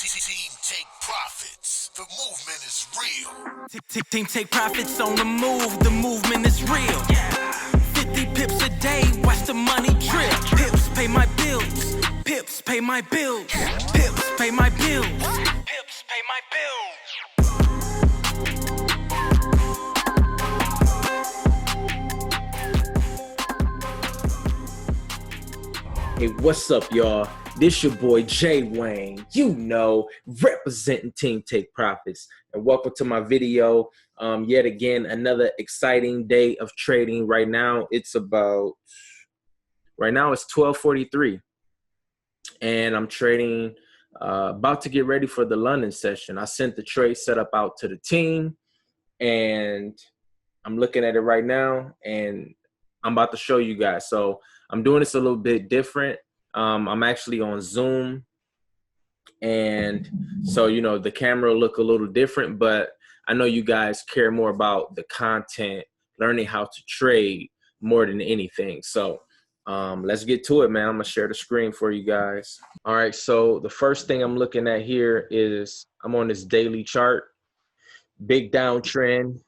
Team take profits. The movement is real. Team take profits on the move. The movement is real. 50 pips a day. Watch the money drip. Pips pay my bills. Pips pay my bills. Pips pay my bills. Pips pay my bills. Hey, what's up, y'all? This your boy Jay Wayne, representing Team Take Profits, and welcome to my video. Yet again, another exciting day of trading. Right now it's 12:43, and I'm trading. About to get ready for the London session. I sent the trade setup out to the team, and I'm looking at it right now, and I'm about to show you guys. So I'm doing this a little bit different. I'm actually on Zoom, and so, the camera will look a little different, but I know you guys care more about the content, learning how to trade more than anything. So let's get to it, man. I'm gonna share the screen for you guys. All right, so the first thing I'm looking at here is I'm on this daily chart, big downtrend,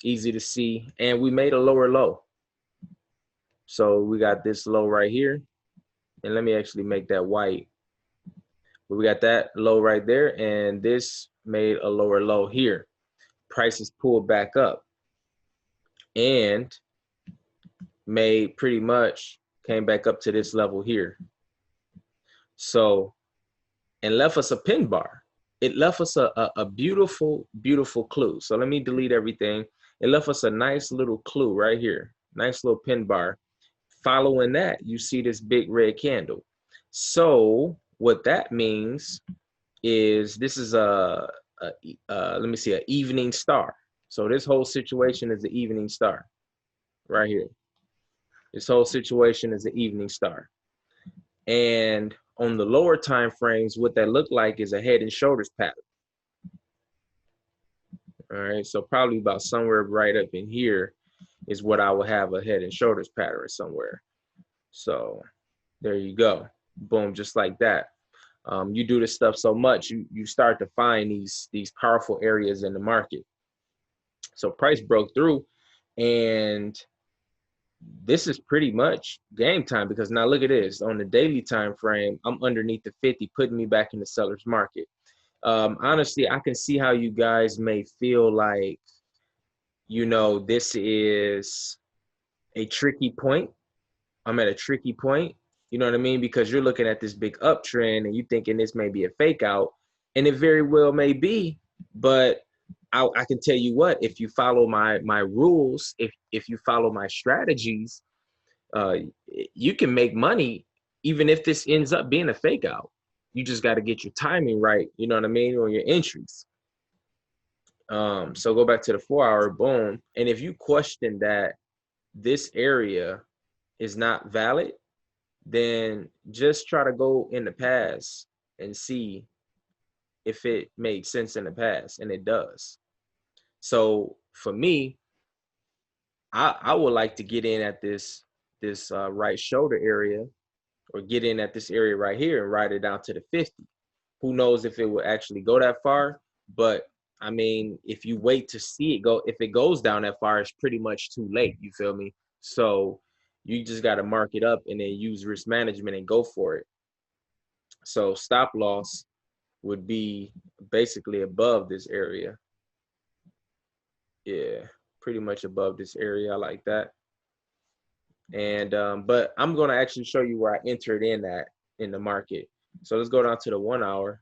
easy to see, and we made a lower low. So we got this low right here. And let me actually make that white. But we got that low right there, and this made a lower low here. Prices pulled back up and made pretty much came back up to this level here. So, and left us a pin bar. It left us a beautiful, beautiful clue. So let me delete everything. It left us a nice little clue right here. Nice little pin bar. Following that, you see this big red candle. So what that means is this is an evening star. So this whole situation is the evening star right here. This whole situation is the evening star. And on the lower time frames, what that looked like is a head and shoulders pattern. All right, so probably about somewhere right up in here is what I would have a head and shoulders pattern somewhere. So there you go. Boom, just like that. You do this stuff so much, you start to find these powerful areas in the market. So price broke through, and this is pretty much game time, because now look at this. On the daily time frame, I'm underneath the 50, putting me back in the seller's market. Honestly, I can see how you guys may feel like, this is a tricky point. I'm at a tricky point, you know what I mean? Because you're looking at this big uptrend and you thinking this may be a fake out, and it very well may be. But I can tell you what, if you follow my rules, if you follow my strategies, you can make money even if this ends up being a fake out. You just got to get your timing right, you know what I mean, on your entries. So go back to the 4-hour, boom. And if you question that this area is not valid, then just try to go in the past and see if it made sense in the past, and it does. So for me, I would like to get in at this right shoulder area, or get in at this area right here and ride it down to the 50. Who knows if it will actually go that far? But I mean, if you wait to see it go, if it goes down that far, it's pretty much too late. You feel me? So you just got to mark it up and then use risk management and go for it. So stop loss would be basically above this area. Yeah, pretty much above this area. I like that. And but I'm going to actually show you where I entered in the market. So let's go down to the 1 hour,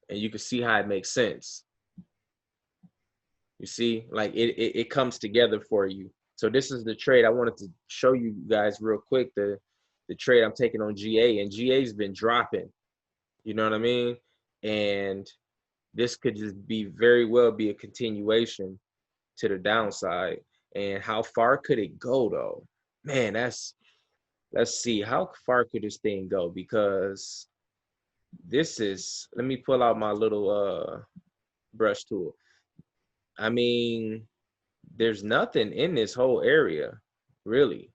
and you can see how it makes sense. You see, like it comes together for you. So this is the trade I wanted to show you guys real quick. The trade I'm taking on GA, and GA's been dropping. You know what I mean? And this could just very well be a continuation to the downside. And how far could it go though? Man, let's see, how far could this thing go? Because this is, let me pull out my little brush tool. I mean, there's nothing in this whole area, really.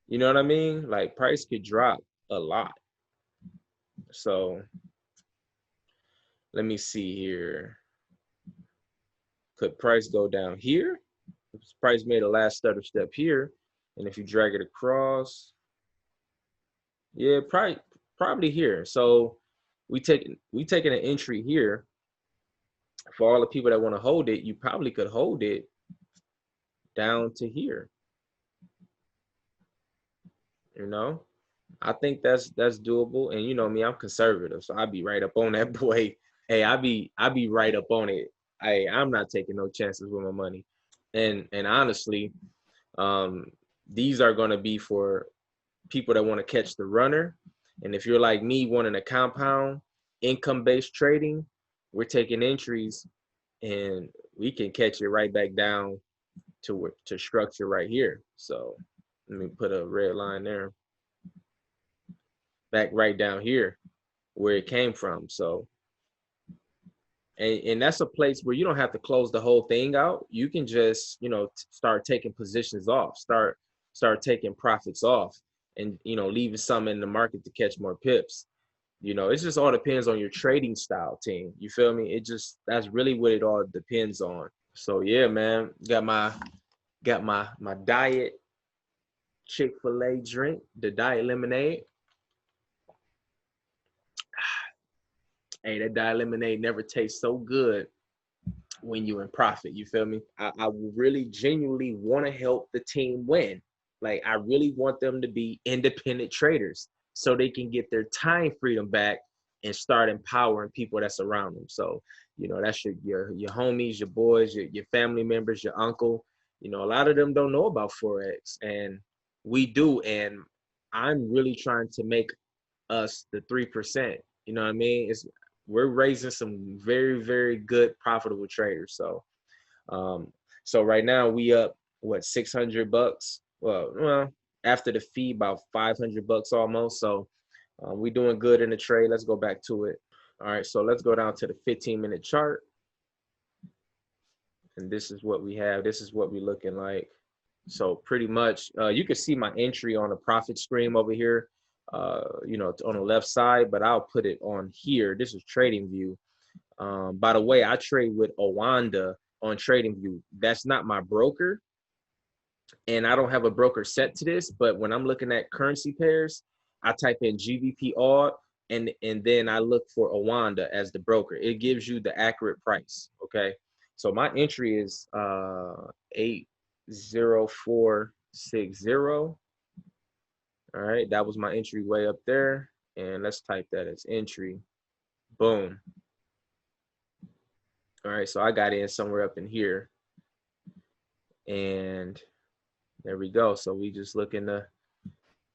You know what I mean? Like, price could drop a lot. So Let me see here. Could price go down here? Price made a last stutter step here, and if you drag it across, yeah, probably here. So we taking an entry here. For all the people that want to hold it, you probably could hold it down to here. You know, I think that's doable. And you know me, I'm conservative, so I'll be right up on that boy. Hey, I be right up on it. I'm not taking no chances with my money. And honestly, these are going to be for people that want to catch the runner. And if you're like me, wanting a compound income-based trading, we're taking entries and we can catch it right back down to structure right here. So let me put a red line there, back right down here where it came from. So and that's a place where you don't have to close the whole thing out. You can just, you know, start taking positions off, start taking profits off, and, you know, leaving some in the market to catch more pips. You know, it just all depends on your trading style, team. You feel me? That's really what it all depends on. So yeah, man, got my diet Chick-fil-A drink, the diet lemonade. Hey, that diet lemonade never tastes so good when you're in profit. You feel me? I really genuinely want to help the team win. Like, I really want them to be independent traders so they can get their time freedom back and start empowering people that's around them. So, you know, that's your homies, your boys, your family members, your uncle. You know, a lot of them don't know about Forex, and we do. And I'm really trying to make us the 3%. You know what I mean? We're raising some very, very good profitable traders. So so right now we up what, $600? Well, after the fee, about $500 almost. So we're doing good in the trade. Let's go back to it. All right, so let's go down to the 15-minute chart. And this is what we have. This is what we're looking like. So pretty much you can see my entry on the profit screen over here, you know, on the left side, but I'll put it on here. This is Trading View. By the way, I trade with Owanda on Trading View. That's not my broker, and I don't have a broker set to this, but when I'm looking at currency pairs, I type in GBPAUD, and then I look for Owanda as the broker. It gives you the accurate price, okay? So my entry is 80460. All right, that was my entry way up there, and let's type that as entry. Boom. All right, so I got in somewhere up in here, and there we go. So we just looking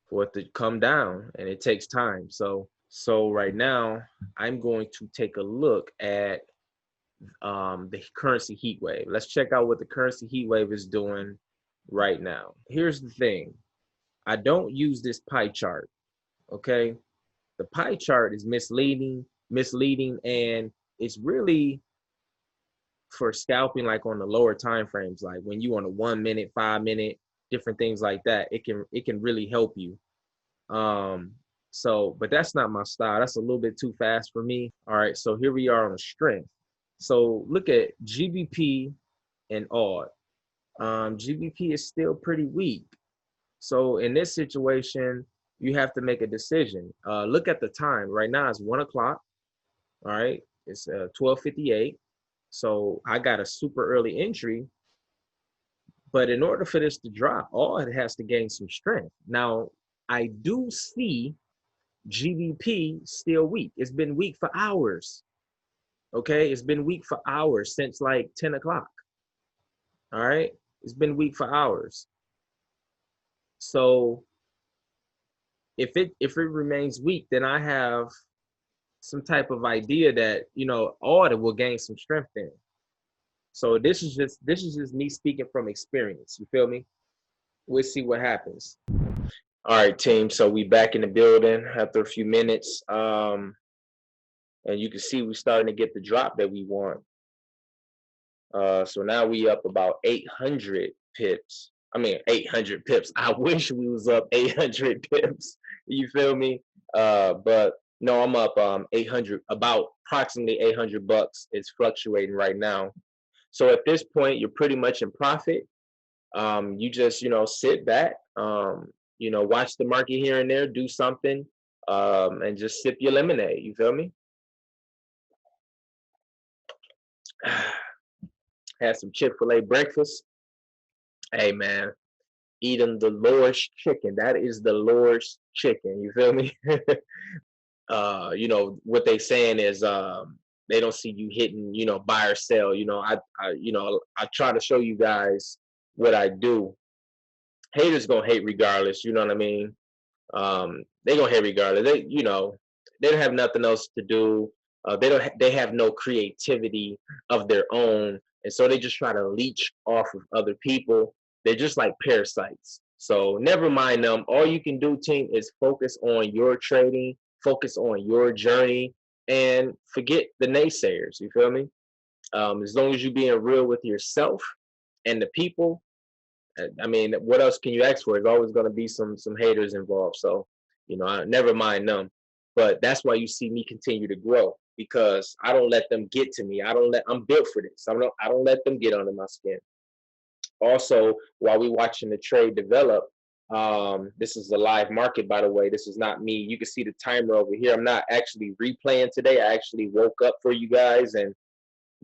for it to come down, and it takes time. So right now I'm going to take a look at the currency heat wave. Let's check out what the currency heat wave is doing right now. Here's the thing. I don't use this pie chart, okay? The pie chart is misleading, and it's really for scalping, like on the lower time frames, like when you on a 1 minute, 5 minute, different things like that. It can really help you. So, but that's not my style. That's a little bit too fast for me. All right, so here we are on the strength. So look at GBP and AUD. GBP is still pretty weak. So in this situation, you have to make a decision. Look at the time. Right now it's 1 o'clock. All right, it's 12:58. So I got a super early entry. But in order for this to drop, AUD has to gain some strength. Now, I do see GBP still weak. It's been weak for hours. Okay, it's been weak for hours since like 10 o'clock. All right, it's been weak for hours. So if it remains weak, then I have some type of idea that, you know, AUD will gain some strength in. So this is just me speaking from experience. You feel me? We'll see what happens. All right, team. So we back in the building after a few minutes. And you can see we're starting to get the drop that we want. So now we up about 800 pips. I mean, 800 pips. I wish we was up 800 pips. You feel me? But No, I'm up 800, about approximately 800 bucks. It's fluctuating right now. So at this point, you're pretty much in profit. You just, sit back, watch the market here and there, do something, and just sip your lemonade. You feel me? Had some Chick-fil-A breakfast. Hey man, eating the Lord's chicken. That is the Lord's chicken. You feel me? What they saying is they don't see you hitting, buy or sell. I try to show you guys what I do. Haters gonna hate regardless, you know what I mean? They gonna hate regardless. They don't have nothing else to do. They have no creativity of their own, and so they just try to leech off of other people. They're just like parasites. So never mind them. All you can do, team, is focus on your trading, focus on your journey, and forget the naysayers. You feel me? As long as you're being real with yourself and the people, I mean, what else can you ask for? There's always going to be some haters involved. So, I never mind them. But that's why you see me continue to grow, because I don't let them get to me. I'm built for this. I don't let them get under my skin. Also, while we watching the trade develop, this is a live market, by the way. This is not me. You can see the timer over here. I'm not actually replaying today. I actually woke up for you guys and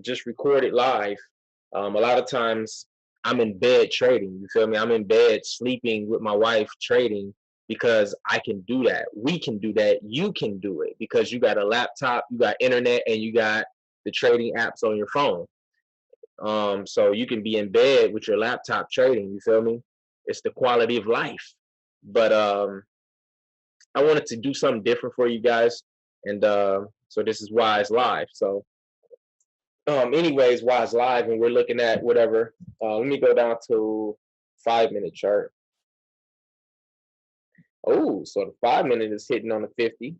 just recorded live. A lot of times I'm in bed trading. You feel me? I'm in bed sleeping with my wife trading, because I can do that. We can do that. You can do it because you got a laptop, you got internet, and you got the trading apps on your phone. So you can be in bed with your laptop trading. You feel me? It's the quality of life. But I wanted to do something different for you guys, and so this is why it's live. So anyways, why it's live, and we're looking at whatever. Let me go down to 5-minute chart. Oh, so the 5-minute is hitting on the 50.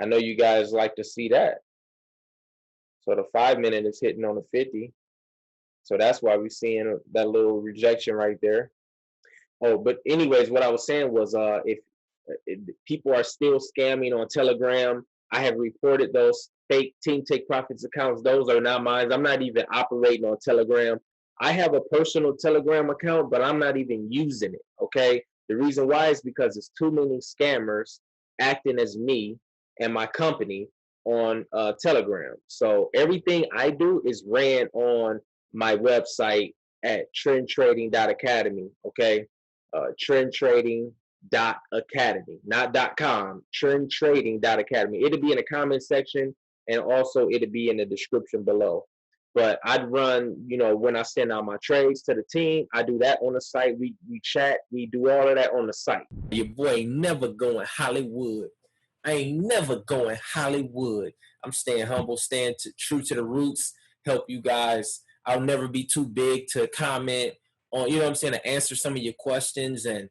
I know you guys like to see that. So the 5-minute is hitting on the 50. So that's why we're seeing that little rejection right there. Oh, but anyways, what I was saying was if people are still scamming on Telegram, I have reported those fake Team Take Profits accounts. Those are not mine. I'm not even operating on Telegram. I have a personal Telegram account, but I'm not even using it, okay? The reason why is because it's too many scammers acting as me and my company on Telegram. So everything I do is ran on my website at trendtrading.academy, okay? Trendtrading.academy, not .com, trendtrading.academy. It'll be in the comment section, and also it'll be in the description below. But I'd run, when I send out my trades to the team, I do that on the site. We chat, we do all of that on the site. Your boy ain't never going Hollywood. I ain't never going Hollywood. I'm staying humble, staying true to the roots, help you guys. I'll never be too big to comment on, to answer some of your questions and,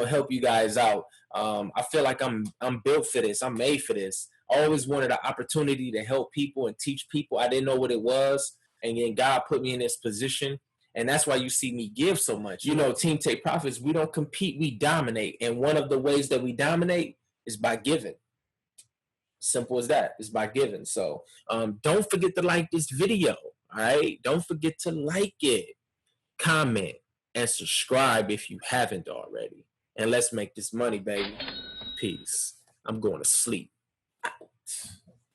help you guys out. I feel like I'm built for this. I'm made for this. I always wanted an opportunity to help people and teach people. I didn't know what it was. And then God put me in this position. And that's why you see me give so much. Team Take Profits, we don't compete, we dominate. And one of the ways that we dominate is by giving. Simple as that. It's by giving. So don't forget to like this video. All right. Don't forget to like it, comment, and subscribe if you haven't already. And let's make this money, baby. Peace. I'm going to sleep. Out.